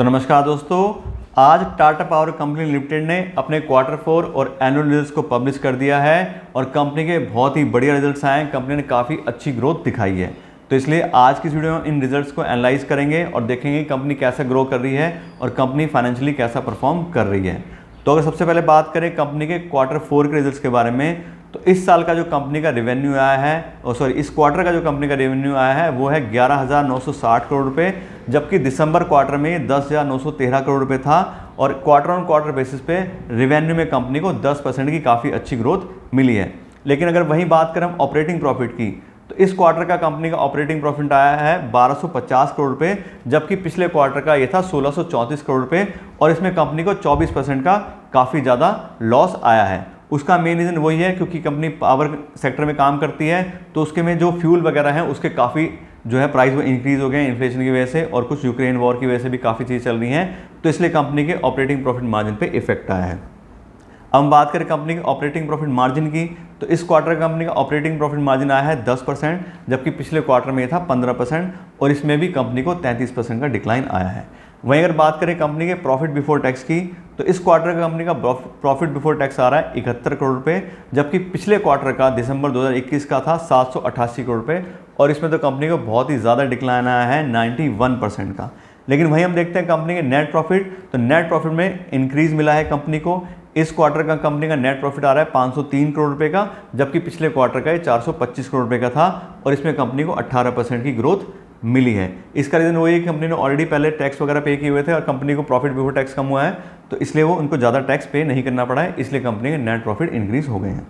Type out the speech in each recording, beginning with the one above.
तो नमस्कार दोस्तों, आज टाटा पावर कंपनी लिमिटेड ने अपने क्वार्टर 4 और एनुअल रिजल्ट्स को पब्लिश कर दिया है और कंपनी के बहुत ही बढ़िया रिजल्ट्स आए हैं। कंपनी ने काफ़ी अच्छी ग्रोथ दिखाई है, तो इसलिए आज की इस वीडियो में इन रिजल्ट्स को एनालाइज करेंगे और देखेंगे कंपनी कैसे ग्रो कर रही है और कंपनी फाइनेंशियली कैसा परफॉर्म कर रही है। तो अगर सबसे पहले बात करें कंपनी के क्वार्टर 4 के रिजल्ट्स के बारे में, तो इस साल का जो कंपनी का रेवेन्यू आया है इस क्वार्टर का जो कंपनी का रेवेन्यू आया है वो है 11,960 करोड़ रुपए, जबकि दिसंबर क्वार्टर में 10,913 करोड़ रुपए था और क्वार्टर ऑन क्वार्टर बेसिस पे रेवेन्यू में कंपनी को 10% की काफ़ी अच्छी ग्रोथ मिली है। लेकिन अगर वहीं बात करें हम ऑपरेटिंग प्रॉफिट की, तो इस क्वार्टर का कंपनी का ऑपरेटिंग प्रॉफिट आया है 1250 करोड़ रुपए, जबकि पिछले क्वार्टर का ये था 1634 करोड़ रुपए और इसमें कंपनी को 24% का काफ़ी ज़्यादा लॉस आया है। उसका मेन रीज़न वही है क्योंकि कंपनी पावर सेक्टर में काम करती है, तो उसके में जो फ्यूल वगैरह हैं उसके काफ़ी जो है प्राइस वो इंक्रीज़ हो गए इन्फ्लेशन की वजह से और कुछ यूक्रेन वॉर की वजह से भी काफ़ी चीज़ें चल रही हैं, तो इसलिए कंपनी के ऑपरेटिंग प्रॉफिट मार्जिन पे इफेक्ट आया है। अब हम बात करें कंपनी के ऑपरेटिंग प्रॉफिट मार्जिन की, तो इस क्वार्टर कंपनी का ऑपरेटिंग प्रॉफिट मार्जिन आया है 10%, जबकि पिछले क्वार्टर में ये था 15% और इसमें भी कंपनी को 33% का डिक्लाइन आया है। वहीं अगर बात करें कंपनी के प्रॉफिट बिफोर टैक्स की, तो इस क्वार्टर का कंपनी का प्रॉफिट बिफोर टैक्स आ रहा है 71 करोड़ रुपए, जबकि पिछले क्वार्टर का दिसंबर 2021 का था 788 करोड़ रुपए और इसमें तो कंपनी को बहुत ही ज़्यादा डिक्लाइन आया है 91% का। लेकिन वहीं हम देखते हैं कंपनी के नेट प्रॉफिट, तो नेट प्रॉफिट में इंक्रीज मिला है कंपनी को। इस क्वार्टर का कंपनी का नेट प्रॉफिट आ रहा है 503 करोड़ रुपए का, जबकि पिछले क्वार्टर का ये 425 करोड़ रुपए का था और इसमें कंपनी को 18% की ग्रोथ मिली है। इसका रीज़न वही है कि कंपनी ने ऑलरेडी पहले टैक्स वगैरह पे किए हुए थे और कंपनी को प्रॉफिट बिफोर टैक्स कम हुआ है, तो इसलिए वो उनको ज़्यादा टैक्स पे नहीं करना पड़ा है, इसलिए कंपनी के नेट प्रॉफिट इंक्रीज हो गए हैं।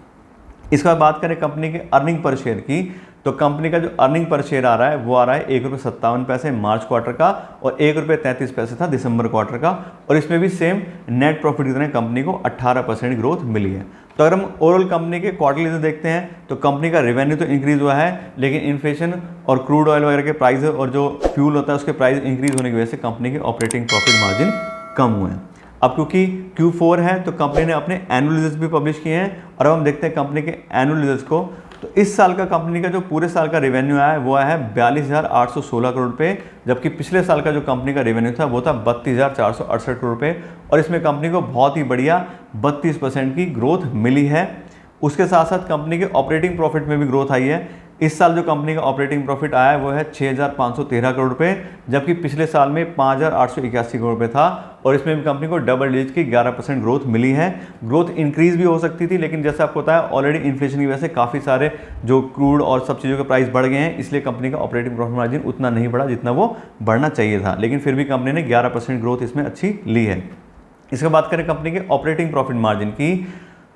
इसके बाद बात करें कंपनी के अर्निंग पर शेयर की, तो कंपनी का जो अर्निंग पर शेयर आ रहा है वो आ रहा है ₹1.57 मार्च क्वार्टर का और ₹1.33 था दिसंबर क्वार्टर का और इसमें भी सेम नेट प्रॉफिट की तरह कंपनी को 18% ग्रोथ मिली है। तो अगर हम ओवरऑल कंपनी के क्वार्टरली रिजल्ट देखते हैं तो कंपनी का रेवेन्यू तो इंक्रीज हुआ है, लेकिन इन्फ्लेशन और क्रूड ऑयल वगैरह के प्राइस और जो फ्यूल होता है उसके प्राइस इंक्रीज होने की वजह से कंपनी के ऑपरेटिंग प्रॉफिट मार्जिन कम हुए हैं। अब क्योंकि Q4 है तो कंपनी ने अपने एनुअल रिजल्ट्स भी पब्लिश किए हैं और अब हम देखते हैं कंपनी के एनुअल रिजल्ट्स को। तो इस साल का कंपनी का जो पूरे साल का रेवेन्यू आया है वो आया है 42,816 करोड़ रुपए, जबकि पिछले साल का जो कंपनी का रेवेन्यू था वो था 32,468 करोड़ रुपए और इसमें कंपनी को बहुत ही बढ़िया 32% की ग्रोथ मिली है। उसके साथ साथ कंपनी के ऑपरेटिंग प्रॉफिट में भी ग्रोथ आई है। इस साल जो कंपनी का ऑपरेटिंग प्रॉफिट आया है वो है 6,513 करोड़ रुपए, जबकि पिछले साल में 5,881 करोड़ रुपए था और इसमें भी कंपनी को डबल डिजिट की 11% ग्रोथ मिली है। ग्रोथ इंक्रीज भी हो सकती थी, लेकिन जैसे आपको पता है ऑलरेडी इन्फ्लेशन की वजह से काफ़ी सारे जो क्रूड और सब चीज़ों के प्राइस बढ़ गए हैं, इसलिए कंपनी का ऑपरेटिंग प्रॉफिट मार्जिन उतना नहीं बढ़ा जितना वो बढ़ना चाहिए था, लेकिन फिर भी कंपनी ने 11% ग्रोथ इसमें अच्छी ली है। इसके बाद करें कंपनी के ऑपरेटिंग प्रॉफिट मार्जिन की,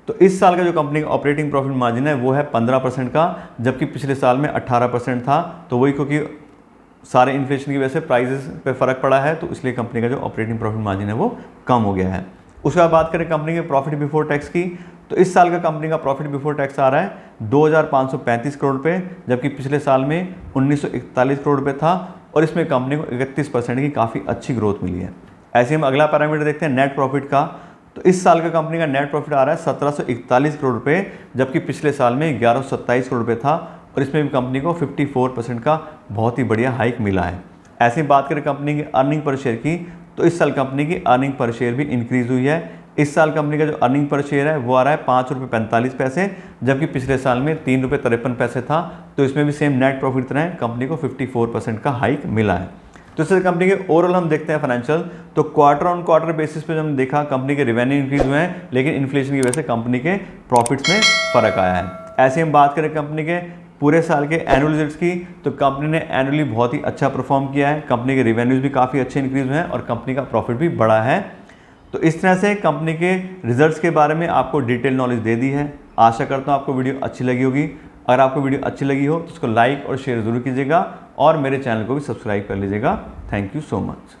तो इस साल का जो कंपनी का ऑपरेटिंग प्रॉफिट मार्जिन है वो है 15% का, जबकि पिछले साल में 18% था। तो वही क्योंकि सारे इन्फ्लेशन की वजह से प्राइसेस पे फ़र्क पड़ा है, तो इसलिए कंपनी का जो ऑपरेटिंग प्रॉफिट मार्जिन है वो कम हो गया है। उसके बाद बात करें कंपनी के प्रॉफिट बिफोर टैक्स की, तो इस साल का कंपनी का प्रॉफिट बिफोर टैक्स आ रहा है 2,535 करोड़ रुपये, जबकि पिछले साल में 1,941 करोड़ रुपये था और इसमें कंपनी को 31% की काफ़ी अच्छी ग्रोथ मिली है। ऐसे हम अगला पैरामीटर देखते हैं नेट प्रॉफिट का, तो इस साल का कंपनी का नेट प्रॉफिट आ रहा है 1,741 करोड़ रुपए, जबकि पिछले साल में 1,127 करोड़ रुपए था और इसमें भी कंपनी को 54% का बहुत ही बढ़िया हाइक मिला है। ऐसे ही बात करें कंपनी की अर्निंग पर शेयर की, तो इस साल कंपनी की अर्निंग पर शेयर भी इंक्रीज हुई है। इस साल कंपनी का जो अर्निंग पर शेयर है वो आ रहा है ₹5.45, जबकि पिछले साल में ₹3.53 था, तो इसमें भी सेम नेट प्रॉफिट तरह कंपनी को 54% का हाइक मिला है। तो इससे कंपनी के ओवरऑल हम देखते हैं फाइनेंशियल, तो क्वार्टर ऑन क्वार्टर बेसिस पे हमने देखा कंपनी के रेवेन्यू इंक्रीज हुए हैं, लेकिन इन्फ्लेशन की वजह से कंपनी के प्रॉफिट्स में फ़र्क आया है। ऐसे हम बात करें कंपनी के पूरे साल के एनुअल रिजल्ट्स की, तो कंपनी ने एनुअली बहुत ही अच्छा परफॉर्म किया है। कंपनी के रेवेन्यूज़ भी काफ़ी अच्छे इंक्रीज हुए हैं और कंपनी का प्रॉफिट भी बढ़ा है। तो इस तरह से कंपनी के रिजल्ट्स के बारे में आपको डिटेल नॉलेज दे दी है। आशा करता हूँ आपको वीडियो अच्छी लगी होगी। अगर आपको वीडियो अच्छी लगी हो तो उसको लाइक और शेयर ज़रूर कीजिएगा और मेरे चैनल को भी सब्सक्राइब कर लीजिएगा। Thank you so much.